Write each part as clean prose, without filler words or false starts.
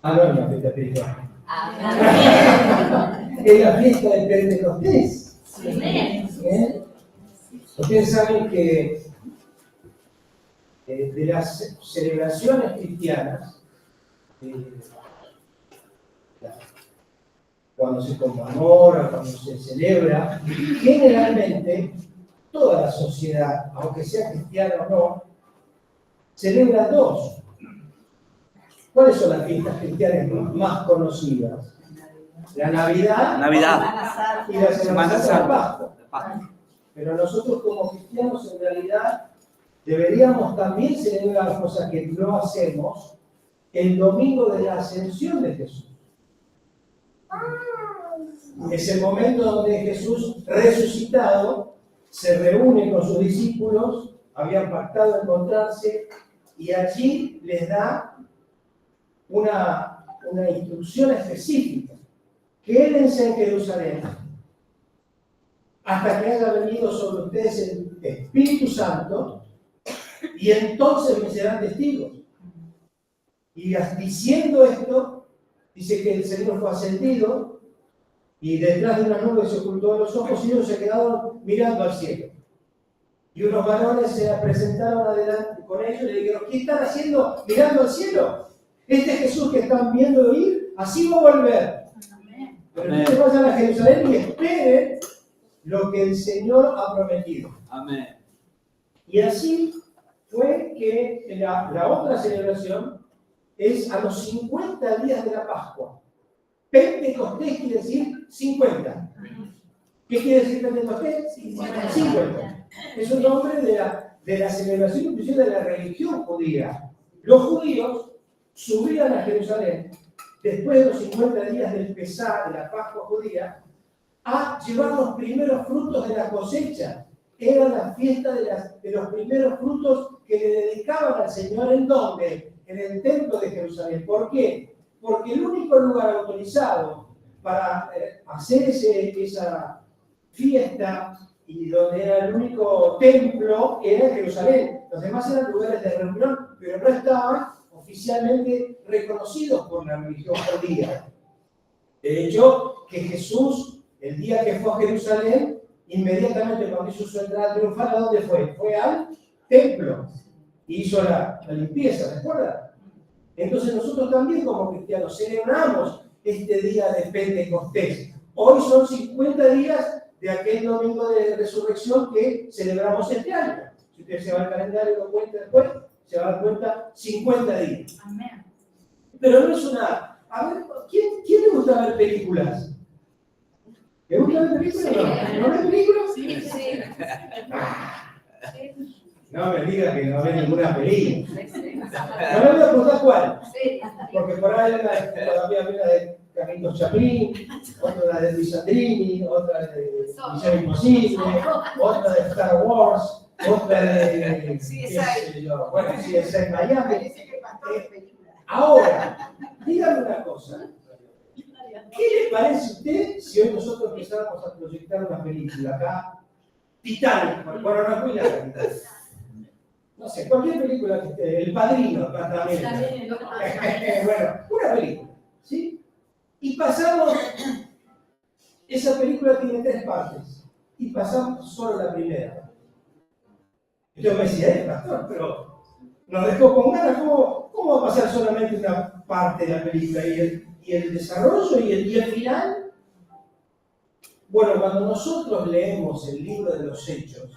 Ah, no, es la fiesta espiritual. Amén. Es la fiesta del Pentecostés. Amén. ¿Bien? Ustedes saben que de las celebraciones cristianas, eh, cuando se conmemora, cuando se celebra, generalmente toda la sociedad, aunque sea cristiana o no, celebra dos. ¿Cuáles son las fiestas cristianas más conocidas? La Navidad y la Semana Santa, la Pascua. Pero nosotros como cristianos en realidad deberíamos también celebrar cosas que no hacemos el domingo de la Ascensión de Jesús. Es el momento donde Jesús resucitado se reúne con sus discípulos, habían pactado encontrarse y allí les da una instrucción específica. Quédense en Jerusalén hasta que haya venido sobre ustedes el Espíritu Santo y entonces me serán testigos. Y diciendo esto, dice que el Señor fue ascendido y detrás de una nube se ocultó de los ojos y ellos se quedaron mirando al cielo. Y unos varones se presentaron adelante con ellos y le dijeron, ¿qué están haciendo mirando al cielo? Este Jesús que están viendo ir, así va a volver. Pero ustedes vayan a Jerusalén y esperen lo que el Señor ha prometido. Amén. Y así fue que la otra celebración es a los 50 días de la Pascua. Pentecostés quiere decir 50. ¿Qué quiere decir Pentecostés? 50. Es un nombre de la celebración, inclusive de la religión judía. Los judíos subían a Jerusalén después de los 50 días del Pesá, de la Pascua judía, a llevar los primeros frutos de la cosecha. Era la fiesta de los primeros frutos que le dedicaban al Señor. ¿En dónde? En el templo de Jerusalén. ¿Por qué? Porque el único lugar autorizado para hacer esa fiesta y donde era el único templo era Jerusalén. Los demás eran lugares de reunión, pero no estaban oficialmente reconocidos por la religión judía. De hecho, que Jesús, el día que fue a Jerusalén, inmediatamente cuando hizo su entrada triunfal, ¿a dónde fue? Fue al templo y hizo la limpieza, ¿recuerdan? Entonces nosotros también como cristianos celebramos este día de Pentecostés. Hoy son 50 días de aquel domingo de resurrección que celebramos este año. Si usted se va al calendario y lo cuenta después, se va a dar cuenta 50 días. Amén. Pero no es una... A ver, ¿quién le gusta ver películas? ¿Le gusta ver películas? ¿No ve películas? Sí. No me diga que no ve ninguna película. No le voy a preguntar cuál. Porque por ahí había una de Carlitos Chaplin, otra de Luis Sandrini, otra de Misión Imposible, otra de Star Wars, otra de... Bueno, CSI Miami. Ahora, dígame una cosa. ¿Qué le parece a usted si hoy nosotros empezáramos a proyectar una película acá? Titanic, bueno, no es muy larga, Titanic. No sé, cualquier película, El Padrino, también. Bueno, una película, ¿sí? Y pasamos, esa película tiene 3 partes, y pasamos solo la primera. Yo me decía, pastor, pero nos dejó con ganas, ¿cómo va a pasar solamente una parte de la película? ¿Y el desarrollo y el final? Bueno, cuando nosotros leemos el libro de los Hechos,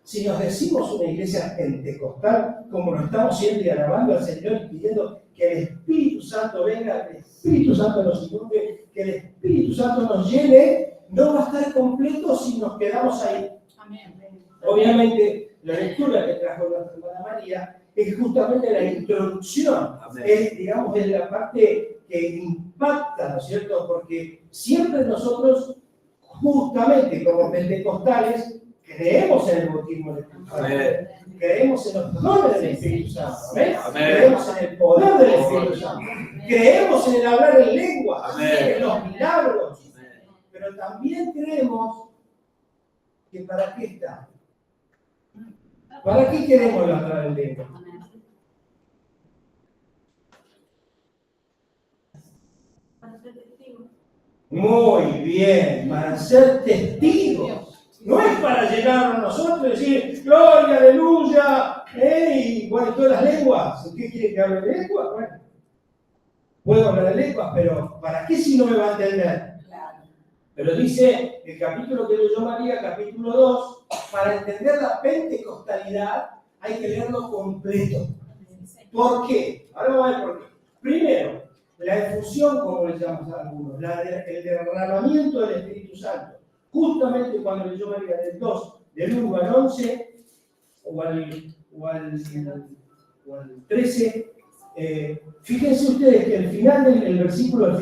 si nos decimos una iglesia pentecostal, como lo estamos siendo y alabando al Señor y pidiendo que el Espíritu Santo venga, que el Espíritu Santo nos inunde, que el Espíritu Santo nos llene, no va a estar completo si nos quedamos ahí. Amén. Obviamente, la lectura que trajo nuestra hermana María es justamente la introducción, es, digamos, es la parte que impacta, ¿no es cierto? Porque siempre nosotros, justamente como pentecostales, creemos en el bautismo del Espíritu Santo, creemos en los dones del Espíritu Santo, creemos en el poder del Espíritu Santo, creemos en el hablar en lengua, en los milagros, pero también creemos que ¿para qué está? ¿Para qué queremos el hablar en lengua? Muy bien, para ser testigos. No es para llegar a nosotros y decir, gloria, aleluya, y bueno, todas las lenguas. ¿Qué quiere que hable de lenguas? Bueno, puedo hablar de lenguas, pero ¿para qué si no me va a entender? Pero dice el capítulo que leyó María, capítulo 2, para entender la pentecostalidad hay que leerlo completo. ¿Por qué? Ahora vamos a ver por qué. Primero, la efusión, como le llaman a algunos, el derramamiento del Espíritu Santo. Justamente cuando leyó María del 2, del 1 al 11, o al 13, fíjense ustedes que al final del versículo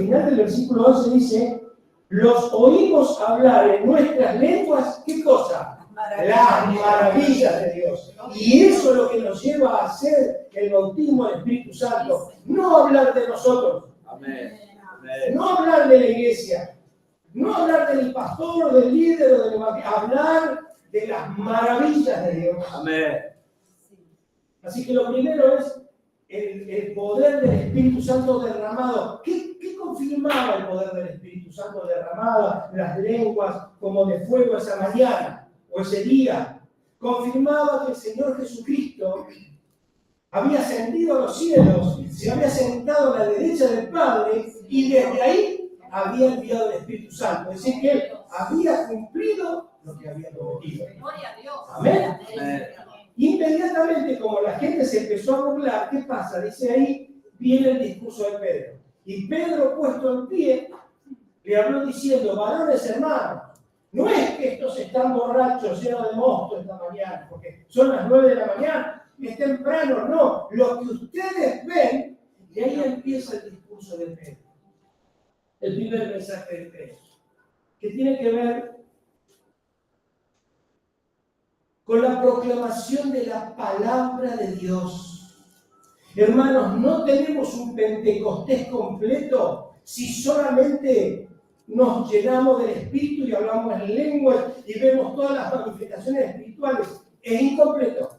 11 dice, los oímos hablar en nuestras lenguas, ¿qué cosa? Las maravillas de Dios. Y eso es lo que nos lleva a hacer el bautismo del Espíritu Santo. No hablar de nosotros. Amén. No hablar de la iglesia. No hablar del pastor, del líder o del evangelio. Hablar de las maravillas de Dios. Amén. Así que lo primero es el poder del Espíritu Santo derramado. ¿Qué confirmaba el poder del Espíritu Santo derramado? Las lenguas como de fuego esa mañana o ese día. Confirmaba que el Señor Jesucristo había ascendido a los cielos, se había sentado a la derecha del Padre y desde ahí había enviado el Espíritu Santo. Es decir, que Él había cumplido lo que había prometido. Amén. Inmediatamente, como la gente se empezó a burlar, ¿qué pasa? Dice ahí, viene el discurso de Pedro. Y Pedro, puesto en pie, le habló diciendo, varones hermanos, no es que estos están borrachos, llenos de mosto esta mañana, porque son las 9 de la mañana, es temprano, no. Lo que ustedes ven, y ahí empieza el discurso de Pedro. El primer mensaje de Pedro, que tiene que ver con la proclamación de la palabra de Dios. Hermanos, no tenemos un Pentecostés completo si solamente nos llenamos del Espíritu y hablamos en lenguas y vemos todas las manifestaciones espirituales. Es incompleto.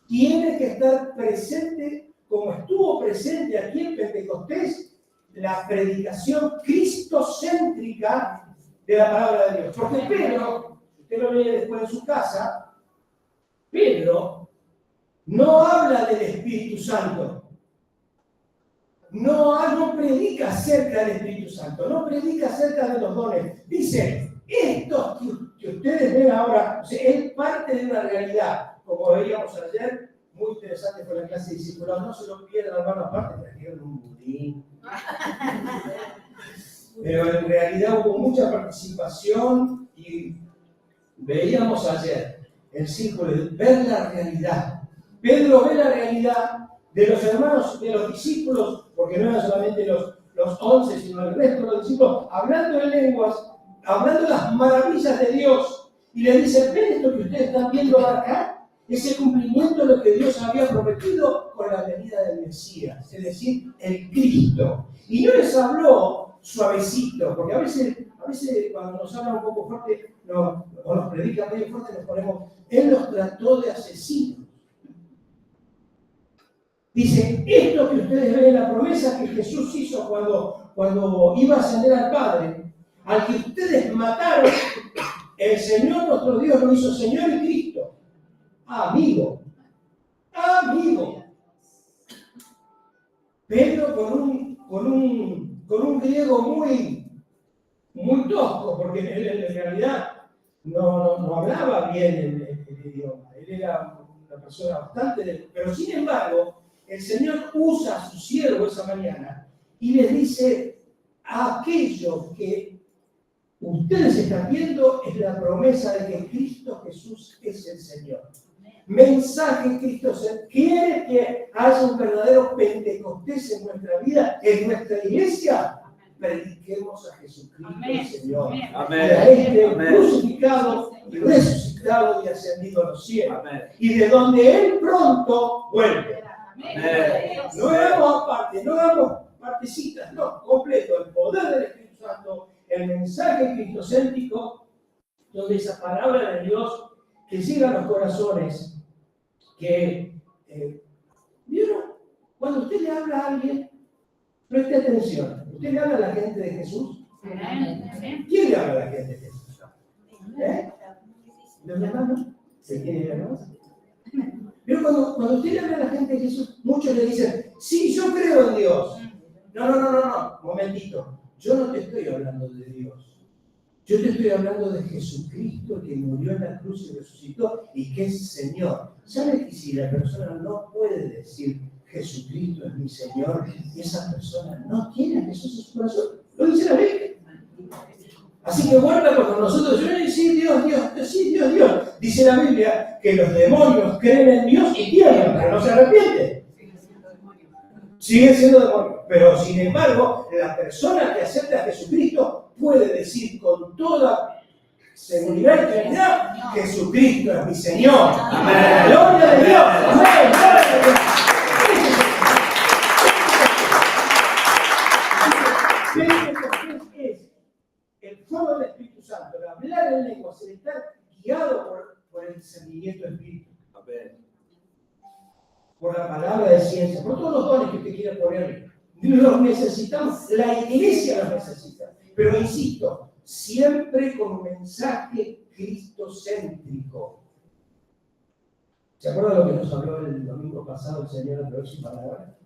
Tiene que estar presente, como estuvo presente aquí en Pentecostés, la predicación cristocéntrica de la palabra de Dios. Porque Pedro, usted lo lee después en su casa, Pedro no habla del Espíritu Santo. No predica acerca del Espíritu Santo, no predica acerca de los dones. Dice, estos que ustedes ven ahora, o sea, es parte de una realidad. Como veíamos ayer, muy interesante fue la clase de discipulados. No se lo pierdan, hermano, aparte trajeron un budín. Pero en realidad hubo mucha participación y veíamos ayer el círculo de ver la realidad. Pedro ve la realidad de los hermanos, de los discípulos, porque no eran solamente los 11, sino el resto de los discípulos, hablando en lenguas, hablando de las maravillas de Dios, y le dice, ¿ven esto que ustedes están viendo acá? Es el cumplimiento de lo que Dios había prometido con la venida del Mesías, es decir, el Cristo. Y no les habló suavecito, porque a veces cuando nos hablan un poco fuerte, o nos predican medio fuerte, nos ponemos, Él los trató de asesinos. Dice, esto que ustedes ven en la promesa que Jesús hizo cuando iba a ascender al Padre, al que ustedes mataron, el Señor nuestro Dios lo hizo Señor y Cristo. Amigo. Pedro con un griego muy tosco, porque él en realidad no hablaba bien el idioma. Él era una persona bastante... Pero sin embargo, el Señor usa a su siervo esa mañana y les dice, aquello que ustedes están viendo es la promesa de que Cristo Jesús es el Señor. Mensaje Cristo quiere que haya un verdadero Pentecostés en nuestra vida, en nuestra iglesia. Prediquemos a Jesucristo el Señor. Amén. Y a este crucificado y resucitado y ascendido a los cielos. Amén. Y de donde Él pronto vuelve. Amén. No hagamos aparte, no hagamos partecitas, no, completo. El poder del Espíritu Santo, el mensaje cristocéntrico, donde esa palabra de Dios que llega a los corazones, que, ¿vieron? Cuando usted le habla a alguien, preste atención. ¿Usted le habla a la gente de Jesús? Amén. ¿Quién le habla a la gente de Jesús? ¿Los hermanos? ¿Se quieren hermanos? Pero cuando usted le habla a la gente de Jesús, muchos le dicen, sí, yo creo en Dios. No, momentito. Yo no te estoy hablando de Dios. Yo te estoy hablando de Jesucristo que murió en la cruz y resucitó y que es Señor. ¿Sabes que si la persona no puede decir Jesucristo es mi Señor, y esa persona no tiene a Jesús en su corazón? Lo dice la Biblia. Así que guarda cuando nosotros decimos, sí, Dios. Dice la Biblia que los demonios creen en Dios y tiemblan, pero no se arrepienten. Sigue siendo demonio. Pero sin embargo, la persona que acepta a Jesucristo puede decir con toda seguridad y claridad, Jesucristo es mi Señor. Amén. Gloria a Dios. Amén. Gloria a Dios. Es el fuego del Espíritu Santo, el hablar en lenguas, el estar guiado por el discernimiento del Espíritu. Por la palabra de ciencia, por todos los dones que usted quiera ponerle. Los necesitamos, la iglesia los necesita. Pero insisto, siempre con un mensaje cristocéntrico. ¿Se acuerdan lo que nos habló el domingo pasado el Señor a través de su palabra?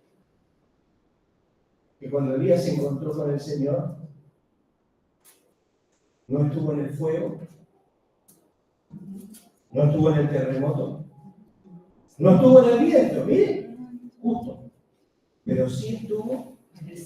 Que cuando Elías se encontró con el Señor, no estuvo en el fuego, no estuvo en el terremoto, no estuvo en el viento, miren, justo. Pero sí estuvo en el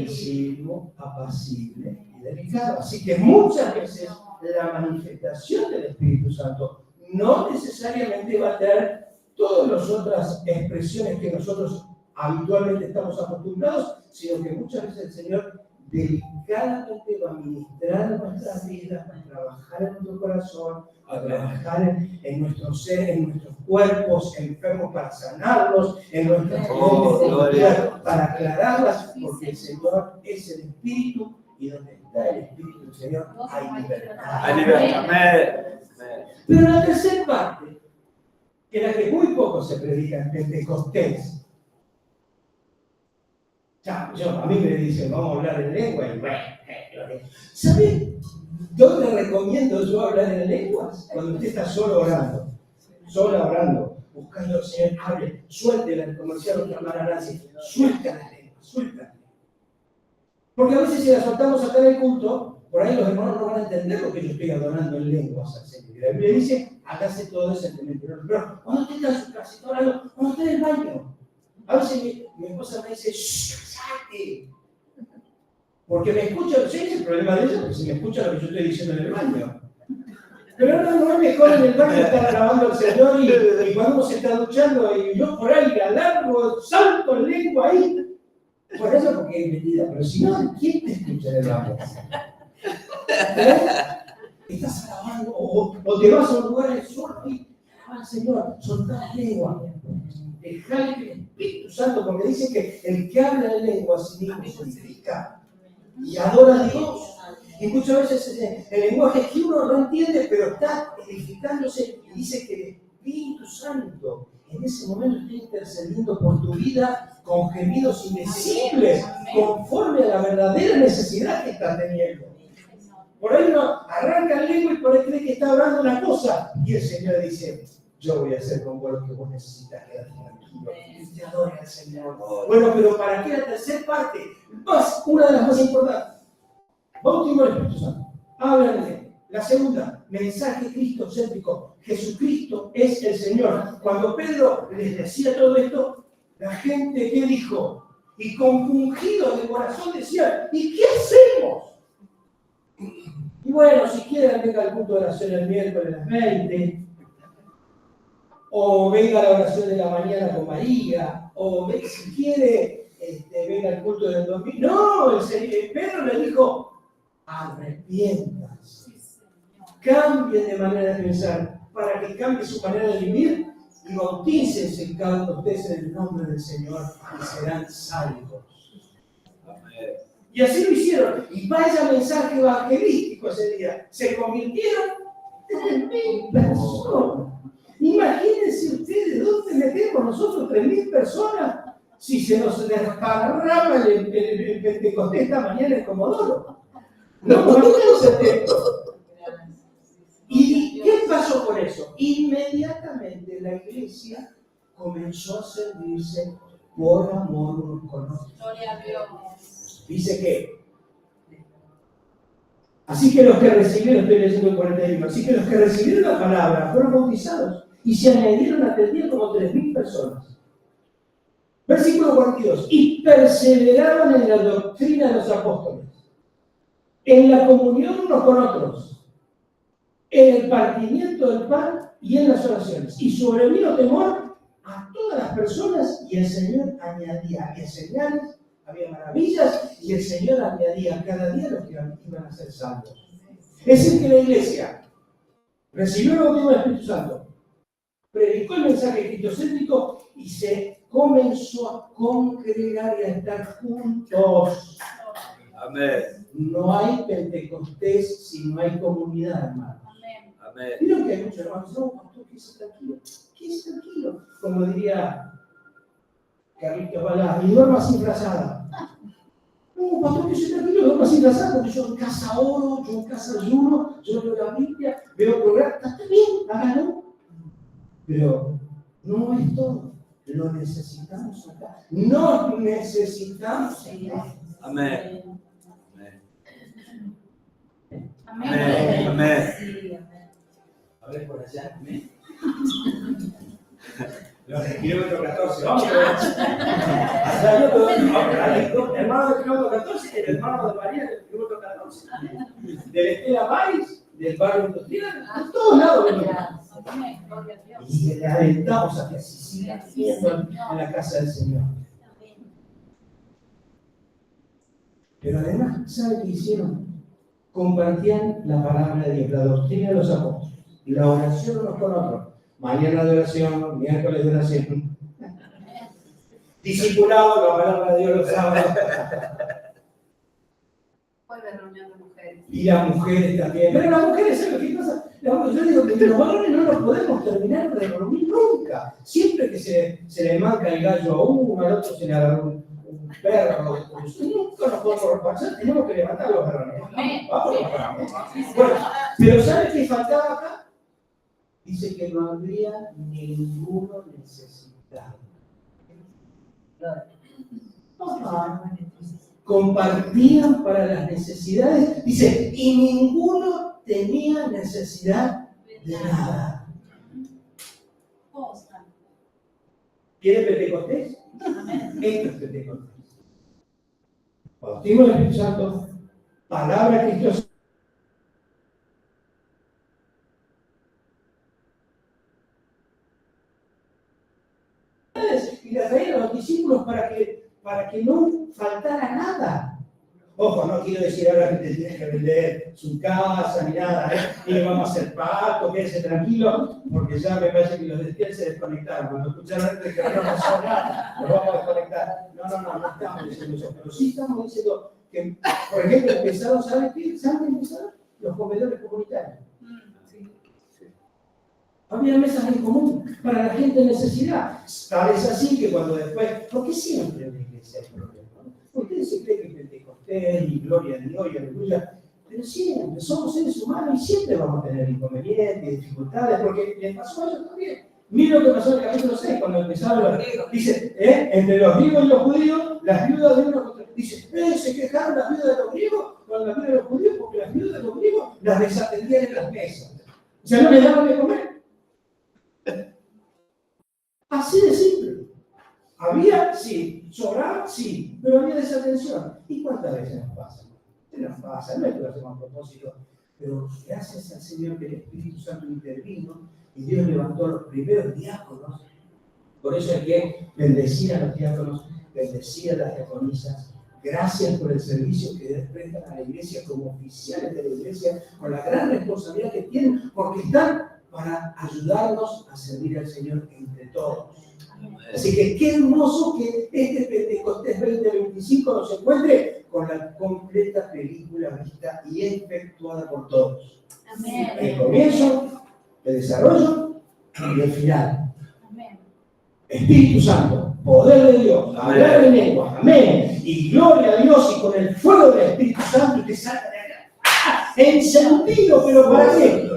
silbo apacible y delicado. Así que muchas veces la manifestación del Espíritu Santo no necesariamente va a traer todas las otras expresiones que nosotros habitualmente estamos acostumbrados, sino que muchas veces el Señor delicadamente va a ministrar nuestras vidas, va a trabajar en nuestro corazón, a trabajar en nuestro ser, en nuestros cuerpos enfermos para sanarlos, en nuestras mentes para aclararlas, porque el Señor es el Espíritu y donde está el Espíritu del Señor hay libertad. Hay libertad. Pero la tercera parte, que la que muy poco se predica en Pentecostés, a mí me dicen, vamos a hablar en lengua, y bueno, ¿sabe dónde recomiendo yo hablar en lenguas? Cuando usted está solo orando, buscando al Señor, hable, suéltela, como decía nuestra hermana Nancy, suelta la lengua, suelta. Porque a veces si la soltamos acá en el culto, por ahí los hermanos no van a entender lo que yo estoy adorando en lenguas al Señor. La Biblia dice, hágase todo decentemente. Pero cuando usted está en su casa, está orando, cuando usted en el baño, a veces mi esposa me dice, ¡cállate! Porque me escucha, sí, es el problema de ella, porque se me escucha lo que yo estoy diciendo en el baño. Pero no es mejor en el baño estar alabando al Señor y cuando uno se está duchando y yo por ahí alargo, salto en lengua ahí. Por eso, porque es metida, pero si no, ¿quién te escucha en el baño? Estás alabando o te vas a un lugar de suerte y alaba al Señor, soltá la lengua. Dejar que el Espíritu Santo, porque dice que el que habla en lengua significa y adora a Dios. Y muchas veces el lenguaje es que uno no entiende, pero está edificándose y dice que el Espíritu Santo en ese momento está intercediendo por tu vida con gemidos indecibles, conforme a la verdadera necesidad que estás teniendo. Por ahí uno arranca el lengua y por ahí cree que está hablando una cosa y el Señor dice, yo voy a hacer con vos lo que vos necesitas, quédate tranquilo, y te adore al Señor. Bueno, pero ¿para qué la tercera parte? Una de las más importantes. Bautismo del Espíritu Santo. Háblale. La segunda, mensaje cristocéntrico. Jesucristo es el Señor. Cuando Pedro les decía todo esto, la gente, ¿qué dijo? Y compungido de corazón decía, ¿y qué hacemos? Y bueno, si quieren, venga al culto de oración el miércoles a las 20. O venga a la oración de la mañana con María, o si quiere, venga al culto del domingo. No, Pedro le dijo, arrepiéntanse, cambien de manera de pensar, para que cambie su manera de vivir y bautícense cada uno de ustedes en el nombre del Señor y serán salvos. Y así lo hicieron, y vaya mensaje evangelístico ese día, se convirtieron en 3.000 personas. Imagínense ustedes, ¿dónde metemos nosotros 3.000 personas? Si se nos desparrama el Pentecostés esta mañana es Comodoro. No podemos hacer esto. ¿Y qué pasó con eso? Inmediatamente la iglesia comenzó a servirse por amor unos con otros. Gloria a Dios. Dice que, así que los que recibieron, estoy leyendo el 41, así que los que recibieron la palabra fueron bautizados y se añadieron aquel día como 3.000 personas. Versículo 42, y perseveraron en la doctrina de los apóstoles, en la comunión unos con otros, en el partimiento del pan y en las oraciones. Y sobrevino temor a todas las personas y el Señor añadía, había señales, había maravillas y el Señor añadía cada día los que iban a ser salvos. Es decir, que la iglesia recibió el bautismo del Espíritu Santo, predicó el mensaje cristocéntrico y se comenzó a congregar y a estar juntos. Amén. No hay Pentecostés si no hay comunidad, hermano. Amén. Vieron que hay muchos hermanos, no, pastor, quédese tranquilo, quédese tranquilo. Como diría Carlitos Balá, y duerma sin frazada. No, pastor, quédese tranquilo, duerma sin frazada, porque yo en casa oro, yo en casa ayuno, yo leo la Biblia, veo programas, está bien, hágalo. Pero no es todo, lo necesitamos acá. Nos necesitamos acá. Amén. Amén. Amén. Amén. A ver por allá, amén. Los de kilómetro 14, vamos a ver. El hermano del kilómetro 14, el hermano de María del kilómetro 14. Del Estela Maris, del barrio industrial, a todos lados venimos. Amén. Gloria a Dios. Y le alentamos a que así siga siendo en la casa del Señor. Pero además, ¿sabe qué hicieron? Compartían la palabra de Dios, la doctrina de los apóstoles, la oración unos con otros. Mañana de oración, miércoles de oración. Discipulado, la palabra de Dios los sábados. Hoy de reunión de mujeres. Y las mujeres también. Pero las mujeres, ¿saben qué pasa? Yo digo que los varones no nos podemos terminar de reunir nunca. Siempre que se le marca el gallo a uno, al otro se le agarra un perro. Nunca nos podemos repasar, tenemos que levantar los varones. Vamos, vamos. Bueno, pero ¿sabe qué faltaba acá? Dice que no habría ninguno necesitado. Compartían para las necesidades. Dice, y ninguno tenía necesidad de nada. ¿Quiere Pentecostés? Esto es Pentecostés. Bautismo del Espíritu Santo, palabra de Cristo. Y le traían a los discípulos para que no faltara nada. Ojo, no quiero decir ahora que te tienes que vender su casa ni nada, ni vamos a hacer pacto, quédese tranquilo, porque ya me parece que los de se desconectaron. Cuando escucharon antes que no pasó nada, nos vamos a desconectar. No estamos diciendo eso, pero sí estamos diciendo que, por ejemplo, empezaron, ¿saben qué? ¿Saben qué empezaron? Los comedores comunitarios. Había mesas en común para la gente en necesidad. Tal es así que cuando después, porque siempre en la iglesia hay problemas, ¿no? Ustedes se creen que Pentecostés y gloria a Dios y aleluya, pero siempre somos seres humanos y siempre vamos a tener inconvenientes, dificultades, porque les pasó a ellos también. Miren lo que pasó en el capítulo 6, cuando empezaron los... Dice, entre los griegos y los judíos, las viudas de uno contra... Dice, se quejaron las viudas de los griegos con las viudas de los judíos, porque las viudas de los griegos las desatendían en las mesas. O sea, no les daban de comer. Así de simple. Había, sí, sobraba, sí, pero había desatención. ¿Y cuántas veces nos pasa? ¿Qué nos pasa? No es que lo hacemos a propósito, pero gracias al Señor que el Espíritu Santo intervino y Dios levantó a los primeros diáconos. Por eso hay que bendecir a los diáconos, bendecir a las diaconisas. Gracias por el servicio que prestan a la iglesia como oficiales de la iglesia, con la gran responsabilidad que tienen, porque están para ayudarnos a servir al Señor entre todos. Así que qué hermoso que este Pentecostés 2025 nos encuentre con la completa película vista y efectuada por todos. Amén. El comienzo, el desarrollo y el final. Amén. Espíritu Santo, poder de Dios, Amén. hablar en lenguas, amén, y gloria a Dios, y con el fuego del Espíritu Santo, te salta de acá. ¡Ah! Encendido, pero ¿para qué?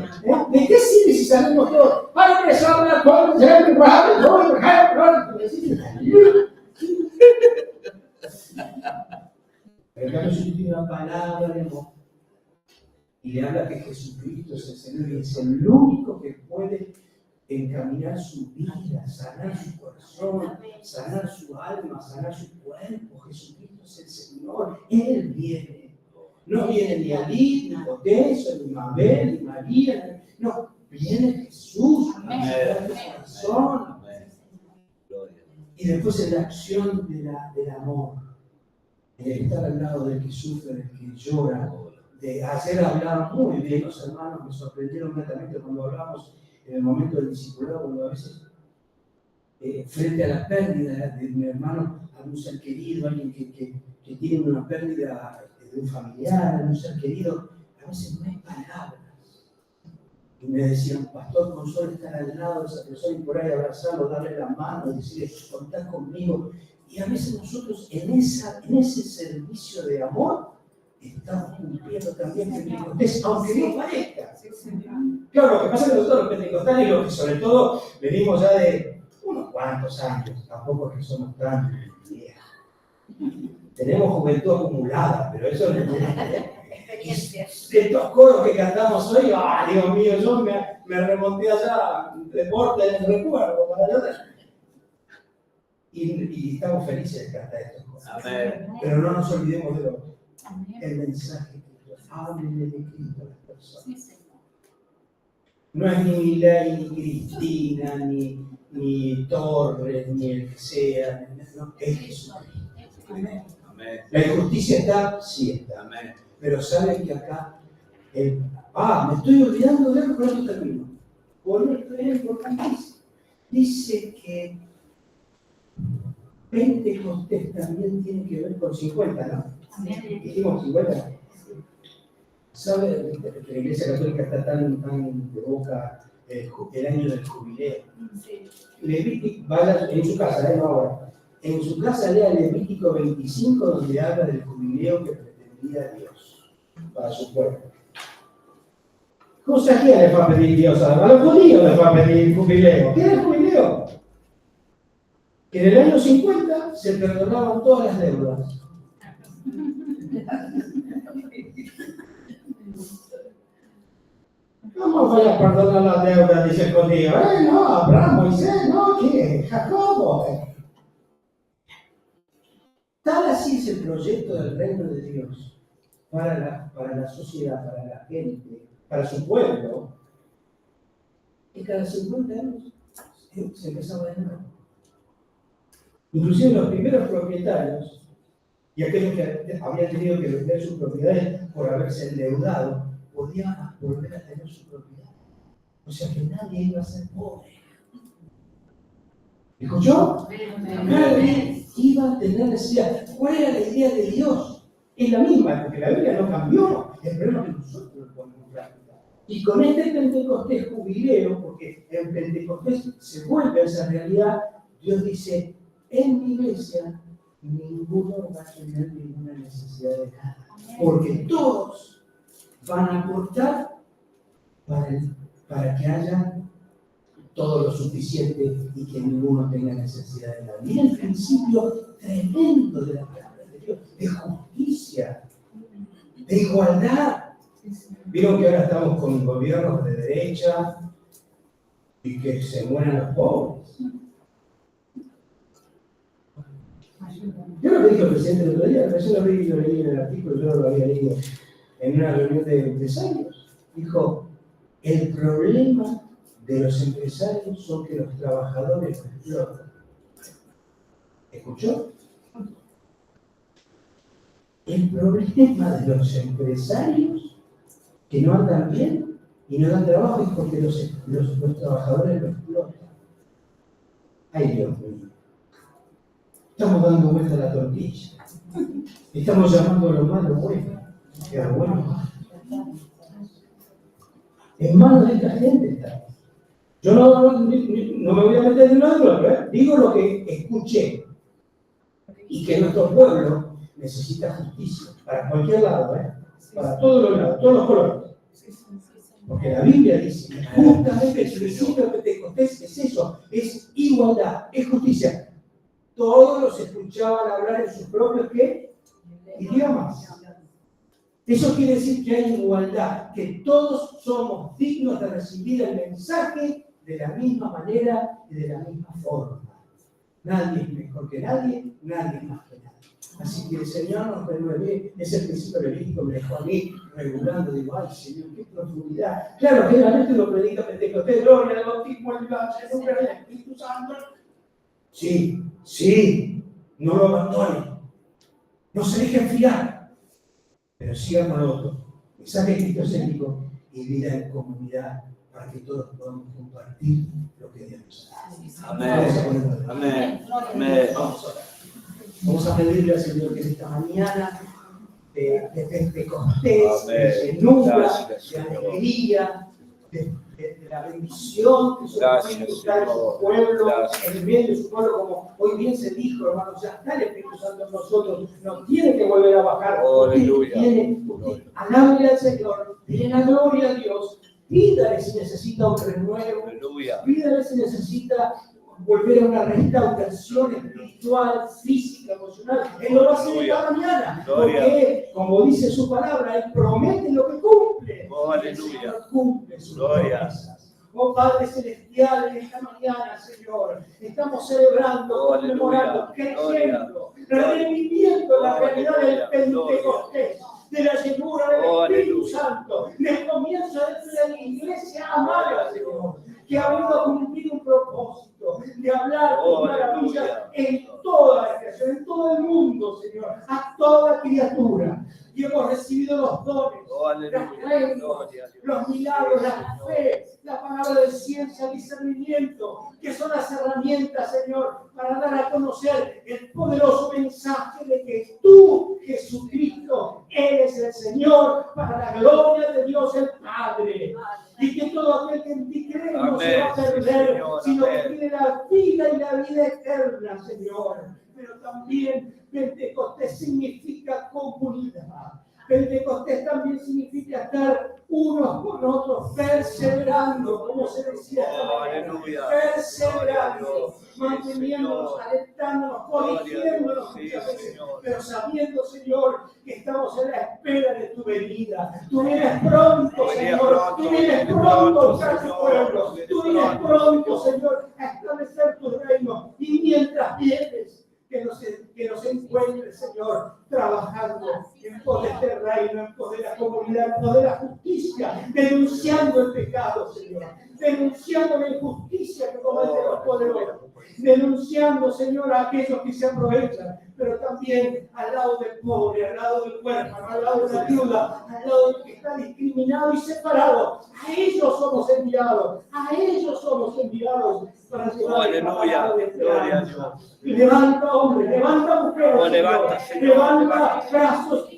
¿De qué sirve si sabemos todo? Pero acá Jesús tiene una palabra de amor y le habla que Jesucristo es el Señor y es el único que puede encaminar su vida, sanar su corazón, sanar su alma, sanar su cuerpo. Jesucristo es el Señor, Él viene. No viene ni Alí, ni Potencio, ni Mabel, ni María, no, viene Jesús a sanar tu corazón. Amén. Gloria. Y después en la acción del amor, en el estar al lado del que sufre, del que llora. Ayer hablaban muy bien los hermanos, me sorprendieron gratamente cuando hablamos en el momento del discipulado, cuando a veces frente a la pérdida de mi hermano, a un ser querido, alguien que tiene una pérdida de un familiar, de un ser querido, a veces no hay palabras. Y me decían, pastor, con solo estar al lado de esa persona y por ahí abrazarlo, darle la mano, decirle, contá conmigo. Y a veces nosotros en ese servicio de amor estamos cumpliendo también Pentecostés, aunque no parezca. Claro, lo que pasa es que nosotros los pentecostales, los que sobre todo venimos ya de unos cuantos años, tampoco es que somos tan viejos. Tenemos juventud acumulada, pero eso no es. Estos coros que cantamos hoy, Dios mío, yo me remonté allá, deporte en el recuerdo, para allá. Y estamos felices de cantar estos coros. Amén. Pero no nos olvidemos de lo otro. El mensaje de Cristo. Háblenle de Cristo a las personas. No es ni Milay, ni Cristina, ni Torres, ni el que sea. No, es Jesucristo. Amén. La injusticia está, sí está. Amén. Pero saben que acá, me estoy olvidando de algo, pero no termino. Por esto es importantísimo. Dice que Pentecostés también tiene que ver con 50, ¿no? Dijimos 50. ¿Sabe? La Iglesia Católica está tan de boca el año del jubileo. Levítico, vaya en su casa, no ahora. En su casa lea Levítico 25, donde habla del jubileo que pretendía Dios para su pueblo. ¿Cómo a quién les va a pedir Dios? A los judíos les va a pedir jubileo. ¿Qué es el jubileo? Que en el año 50 se perdonaban todas las deudas. ¿Cómo voy a perdonar las deudas? Dice el judío. No, Abraham, Moisés, no, ¿qué? Jacobo. Tal así es el proyecto del reino de Dios para la sociedad, para la gente, para su pueblo, que cada 50 años se empezaba de nuevo. Inclusive los primeros propietarios y aquellos que habían tenido que vender sus propiedades por haberse endeudado, podían volver a tener su propiedad. O sea que nadie iba a ser pobre. ¿Escuchó? Nadie iba a tener necesidad. ¿Cuál era la idea de Dios? Es la misma, porque la Biblia no cambió. El problema es que nosotros lo ponemos en práctica. Y con este Pentecostés jubileo, porque en Pentecostés se vuelve a esa realidad, Dios dice, en mi iglesia ninguno va a tener ninguna necesidad de nada. Porque todos van a aportar para que haya todo lo suficiente y que ninguno tenga necesidad de nada. Miren el principio tremendo de la palabra de Dios, de justicia, de igualdad. Vieron que ahora estamos con gobiernos de derecha y que se mueran los pobres. Yo lo que dijo el presidente el otro día, recién lo leí en el artículo, yo lo había leído en una reunión de empresarios. Dijo, el problema de los empresarios son que los trabajadores los explotan. ¿Escuchó? El problema de los empresarios que no andan bien y no dan trabajo es porque los trabajadores lo explotan. Ay, Dios mío. Estamos dando vuelta a la tortilla. Estamos llamando a lo malo bueno. Y a lo bueno malo. En manos de esta gente está. Yo no me voy a meter en uno de otro, ¿eh? Digo lo que escuché. Y que nuestro pueblo necesita justicia para cualquier lado, ¿eh? Para todos los lados, todos los colores. Porque la Biblia dice que justamente el principio de Pentecostés es eso, es igualdad, es justicia. Todos los escuchaban hablar en sus propios ¿qué? Idiomas. Eso quiere decir que hay igualdad, que todos somos dignos de recibir el mensaje de la misma manera y de la misma forma. Nadie es mejor que nadie, nadie es más que nadie. Así que el Señor nos renueve, ese principio levítico me dejó a mí regulando, digo, ay Señor, qué profundidad. Claro, generalmente lo predica Pentecostés, gloria al bautismo, el nombre del Espíritu Santo. Sí, no lo abandonen, no se dejen fiar, pero sigan con lo otro. Mensaje cristocéntrico y vida en comunidad para que todos podamos compartir lo que Dios nos da. Amén. Amén. Amén. Vamos a pedirle al Señor que esta mañana de Pentecostés, de llenura, de alegría, de la bendición que está en su pueblo, en el medio de su pueblo, como hoy bien se dijo, hermanos, ya está el Espíritu Santo en nosotros, no tiene que volver a bajar. Usted alábele al Señor, tiene la gloria a Dios, pídale si necesita un renuevo, pídale si necesita volver a una restauración espiritual, física, emocional. Él lo va a hacer cada mañana. Porque, como dice su palabra, Él promete lo que cumple. Oh, aleluya. Él cumple sus Gloria. promesas. Oh Padre Celestial, en esta mañana, Señor, estamos celebrando, conmemorando, creyendo, reviviendo la realidad del Pentecostés, de la llenura del Espíritu Santo, del comienzo de la iglesia amada, Señor, que ha venido a cumplir un propósito de hablar tus maravillas en toda la creación, en todo el mundo, Señor, a toda criatura. Y hemos recibido los dones, las reinos, los milagros, la fe, la palabra de ciencia, discernimiento, que son las herramientas, Señor, para dar a conocer el poderoso mensaje de que tú, Jesucristo, eres el Señor para la gloria de Dios el Padre. Y que todo aquel que en ti cree no se va a perder, sino que tiene la vida y la vida eterna, Señor. Pero también Pentecostés significa comunidad. Pentecostés también significa estar unos con otros, perseverando, como se decía, perseverando, manteniéndonos, alentándonos, corrigiéndonos muchas veces, pero sabiendo, Señor, que estamos en la espera de tu venida. Tú vienes pronto, Señor, tú vienes pronto a buscar tu pueblo, tú vienes pronto, Señor, a establecer tu reino, y mientras vienes, que nos encuentre, Señor, trabajando en pos de este reino, en pos de la comunidad, en pos de la justicia, denunciando el pecado, Señor, denunciando la injusticia que cometen los poderosos, denunciando, Señor, a aquellos que se aprovechan, pero también al lado del pobre, al lado del huérfano, al lado de la viuda, al lado del que está discriminado y separado. A ellos somos enviados, para llevar la palabra de esperanza. Levanta hombre, levanta mujer, levanta brazos.